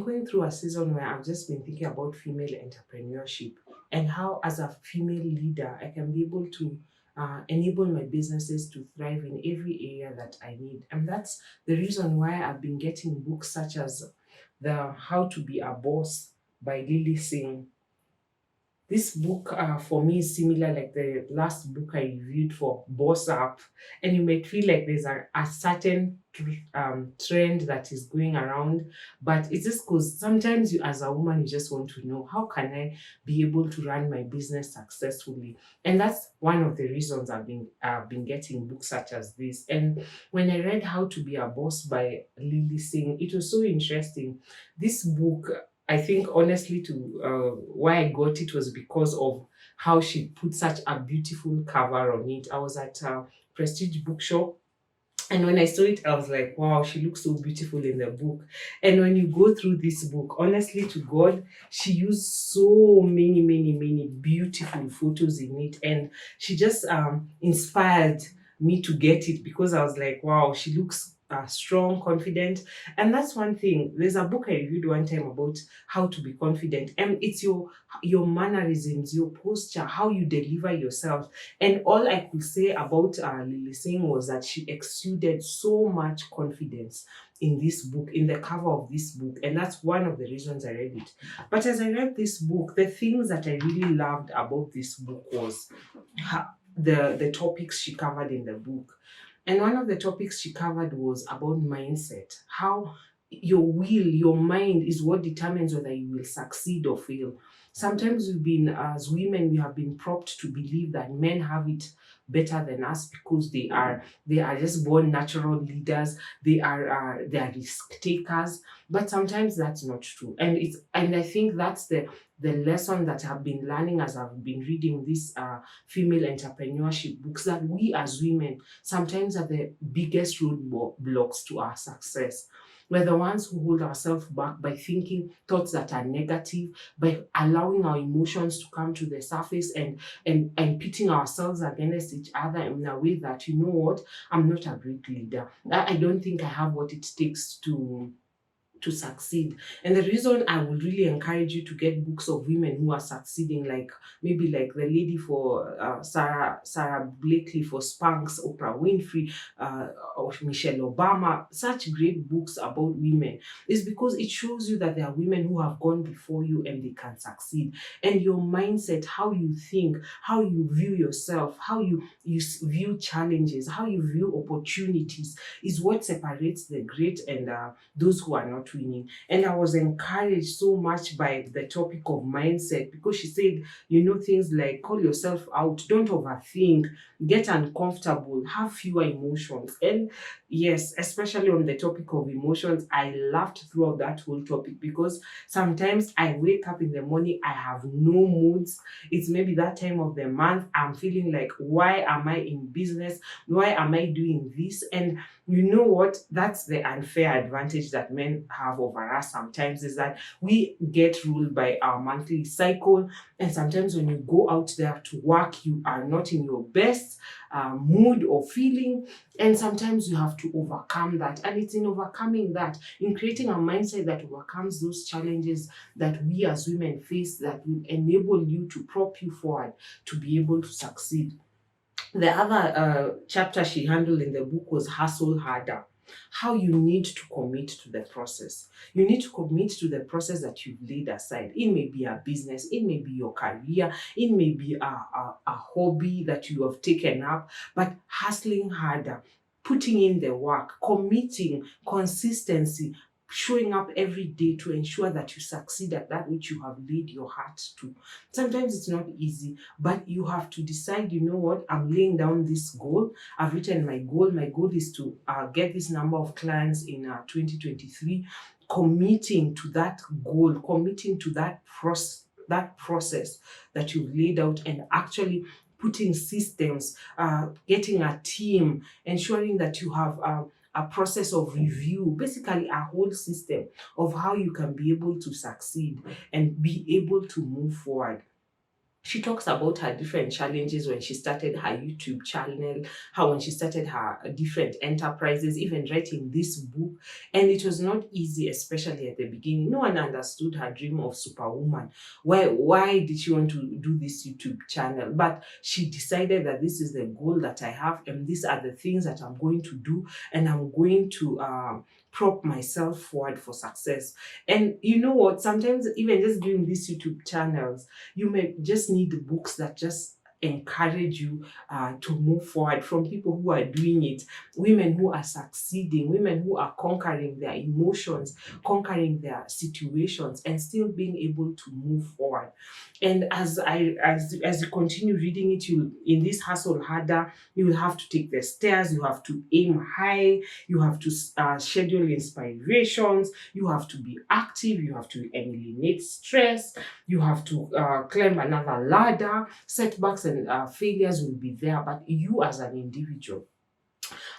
going through a season where I've just been thinking about female entrepreneurship and how, as a female leader, I can be able to enable my businesses to thrive in every area that I need. And that's the reason why I've been getting books such as the How to Be a Boss by Lilly Singh. This book, for me, is similar like the last book I reviewed for Boss Up, and you might feel like there's a certain trend that is going around, but it's just because sometimes you, as a woman, you just want to know how can I be able to run my business successfully, and that's one of the reasons I've been getting books such as this. And when I read How to Be a Boss by Lilly Singh, it was so interesting. This book, I think honestly, to why I got it was because of how she put such a beautiful cover on it. I was at a Prestige bookshop, and when I saw it, I was like, wow, she looks so beautiful in the book. And when you go through this book, honestly to God, she used so many, many, many beautiful photos in it. And she just inspired me to get it because I was like, wow, she looks strong, confident. And that's one thing. There's a book I reviewed one time about how to be confident. And it's your mannerisms, your posture, how you deliver yourself. And all I could say about Lilly Singh was that she exuded so much confidence in this book, in the cover of this book. And that's one of the reasons I read it. But as I read this book, the things that I really loved about this book was the topics she covered in the book. And one of the topics she covered was about mindset, how your will, your mind is what determines whether you will succeed or fail. Sometimes as women, we have been propped to believe that men have it better than us because they are just born natural leaders. They are risk takers, but sometimes that's not true. And I think that's the lesson that I've been learning as I've been reading these female entrepreneurship books, that we as women sometimes are the biggest roadblocks to our success. We're the ones who hold ourselves back by thinking thoughts that are negative, by allowing our emotions to come to the surface and pitting ourselves against each other in a way that, you know what, I'm not a great leader. I don't think I have what it takes to succeed. And the reason I would really encourage you to get books of women who are succeeding, like maybe like the lady for Sarah Blakely for Spanx, Oprah Winfrey, or Michelle Obama, such great books about women, is because it shows you that there are women who have gone before you and they can succeed. And your mindset, how you think, how you view yourself, how you view challenges, how you view opportunities is what separates the great and those who are not winning. And I was encouraged so much by the topic of mindset because she said, things like call yourself out, don't overthink, get uncomfortable, have fewer emotions. And yes, especially on the topic of emotions, I laughed throughout that whole topic because sometimes I wake up in the morning, I have no moods. It's maybe that time of the month, I'm feeling like, why am I in business? Why am I doing this? And you know what? That's the unfair advantage that men have over us sometimes, is that we get ruled by our monthly cycle. And sometimes when you go out there to work, you are not in your best mood or feeling. And sometimes you have to overcome that. And it's in overcoming that, in creating a mindset that overcomes those challenges that we as women face, that will enable you to prop you forward to be able to succeed. The other chapter she handled in the book was Hustle Harder. How you need to commit to the process. You need to commit to the process that you've laid aside. It may be a business, it may be your career, it may be a hobby that you have taken up, but hustling harder, putting in the work, committing, consistency, showing up every day to ensure that you succeed at that which you have laid your heart to. Sometimes it's not easy, but you have to decide, you know what, I'm laying down this goal. I've written my goal. My goal is to get this number of clients in 2023, committing to that goal, committing to that process that you've laid out, and actually putting systems, getting a team, ensuring that you have a process of review, basically a whole system of how you can be able to succeed and be able to move forward. She talks about her different challenges when she started her YouTube channel, how when she started her different enterprises, even writing this book. And it was not easy, especially at the beginning. No one understood her dream of superwoman. Why did she want to do this YouTube channel? But she decided that this is the goal that I have, and these are the things that I'm going to do, and I'm going to prop myself forward for success. And you know what? Sometimes even just doing these YouTube channels, you may just need books that just encourage you to move forward, from people who are doing it, women who are succeeding, women who are conquering their emotions, conquering their situations, and still being able to move forward. And as you continue reading it, you in this hustle harder, you will have to take the stairs, you have to aim high, you have to schedule inspirations, you have to be active, you have to eliminate stress, you have to climb another ladder. Setbacks and failures will be there, but you as an individual,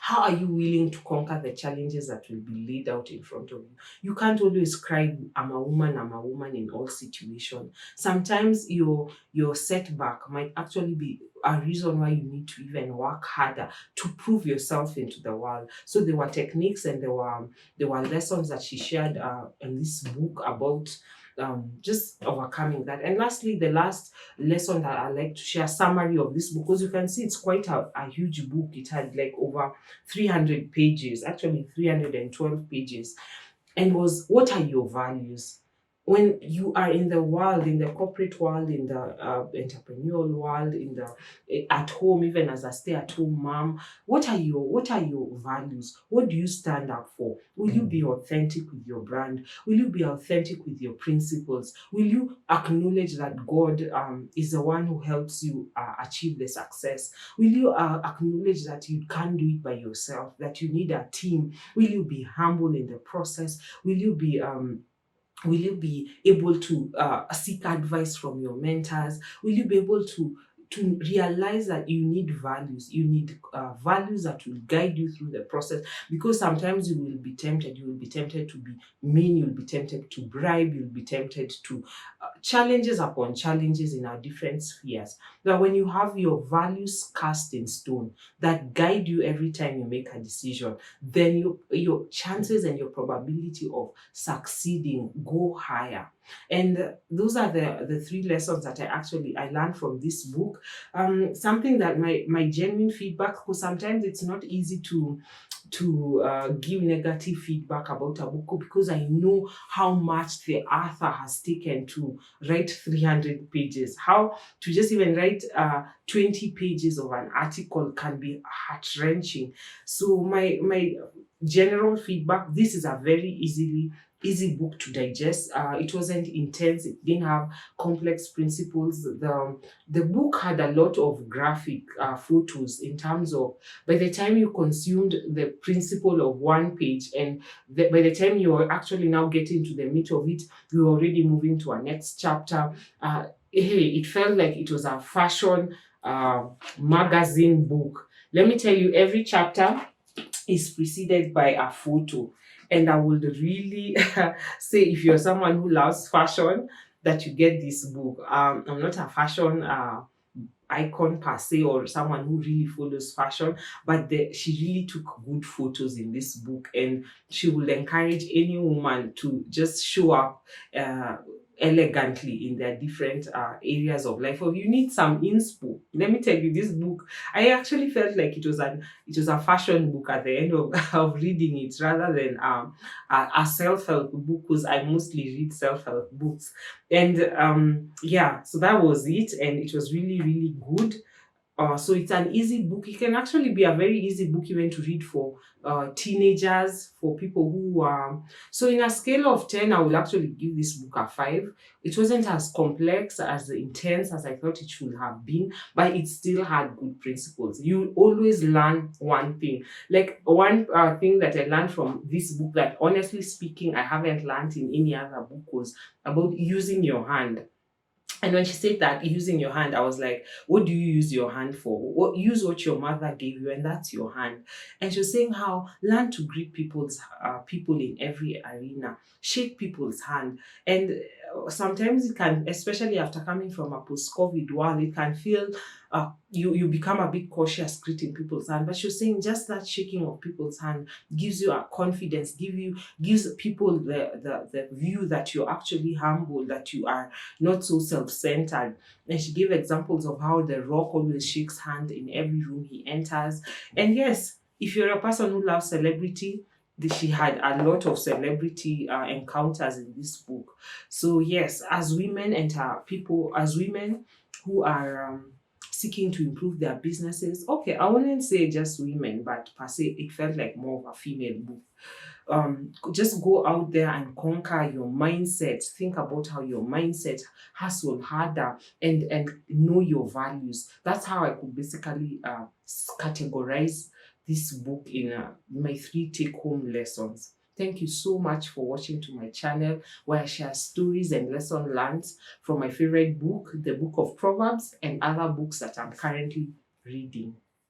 how are you willing to conquer the challenges that will be laid out in front of you? You can't always cry, I'm a woman in all situations. Sometimes your setback might actually be a reason why you need to even work harder to prove yourself into the world. So there were techniques and there were lessons that she shared in this book about just overcoming that. And lastly, the last lesson that I like to share, summary of this book, because you can see it's quite a huge book. It had like over 300 pages, actually 312 pages, and was, what are your values? When you are in the world, in the corporate world, in the entrepreneurial world, in the at home, even as a stay-at-home mom, what are your values? What do you stand up for? Will you be authentic with your brand? Will you be authentic with your principles? Will you acknowledge that God is the one who helps you achieve the success? Will you acknowledge that you can't do it by yourself, that you need a team? Will you be humble in the process? Will you be able to seek advice from your mentors? Will you be able to realize that you need values? You need values that will guide you through the process, because sometimes you will be tempted. You will be tempted to be mean. You'll be tempted to bribe. You'll be tempted to challenges upon challenges in our different spheres. That when you have your values cast in stone that guide you every time you make a decision, then your chances and your probability of succeeding go higher. And those are the three lessons that I learned from this book. Something that my genuine feedback, because sometimes it's not easy to give negative feedback about a book, because I know how much the author has taken to write 300 pages. How to just even write 20 pages of an article can be heart-wrenching. So my general feedback, this is a very easy book to digest. It wasn't intense. It didn't have complex principles. The book had a lot of graphic photos, in terms of, by the time you consumed the principle of one page, and by the time you are actually now getting to the meat of it, you're already moving to a next chapter. It felt like it was a fashion magazine book. Let me tell you, every chapter is preceded by a photo. And I would really say, if you're someone who loves fashion, that you get this book. I'm not a fashion icon per se, or someone who really follows fashion, but she really took good photos in this book, and she will encourage any woman to just show up elegantly in their different areas of life. Or you need some inspo, let me tell you, this book, I actually felt like it was a fashion book at the end of reading it, rather than a self-help book, because I mostly read self-help books. And yeah, so that was it, and it was really, really good. So it's an easy book. It can actually be a very easy book even to read for teenagers, for people who are. So in a scale of 10, I will actually give this book a 5. It wasn't as complex, as intense as I thought it should have been, but it still had good principles. You always learn one thing. Like one thing that I learned from this book, that honestly speaking, I haven't learned in any other book, was about using your hand. And when she said that, using your hand, I was like, what do you use your hand for? Use what your mother gave you, and that's your hand. And she was saying how learn to greet people in every arena, shake people's hand. And sometimes it can, especially after coming from a post-COVID world, it can feel you become a bit cautious greeting people's hand. But you're saying just that shaking of people's hand gives you a confidence, gives people the view that you're actually humble, that you are not so self-centered. And she gave examples of how The Rock always shakes hand in every room he enters. And yes, if you're a person who loves celebrity, she had a lot of celebrity encounters in this book. So yes, as women enter people, as women who are seeking to improve their businesses, okay, I wouldn't say just women, but per se, it felt like more of a female book. Just go out there and conquer your mindset. Think about how your mindset hustle harder and know your values. That's how I could basically categorize this book in my 3 take-home lessons. Thank you so much for watching to my channel, where I share stories and lesson learned from my favorite book, the Book of Proverbs, and other books that I'm currently reading.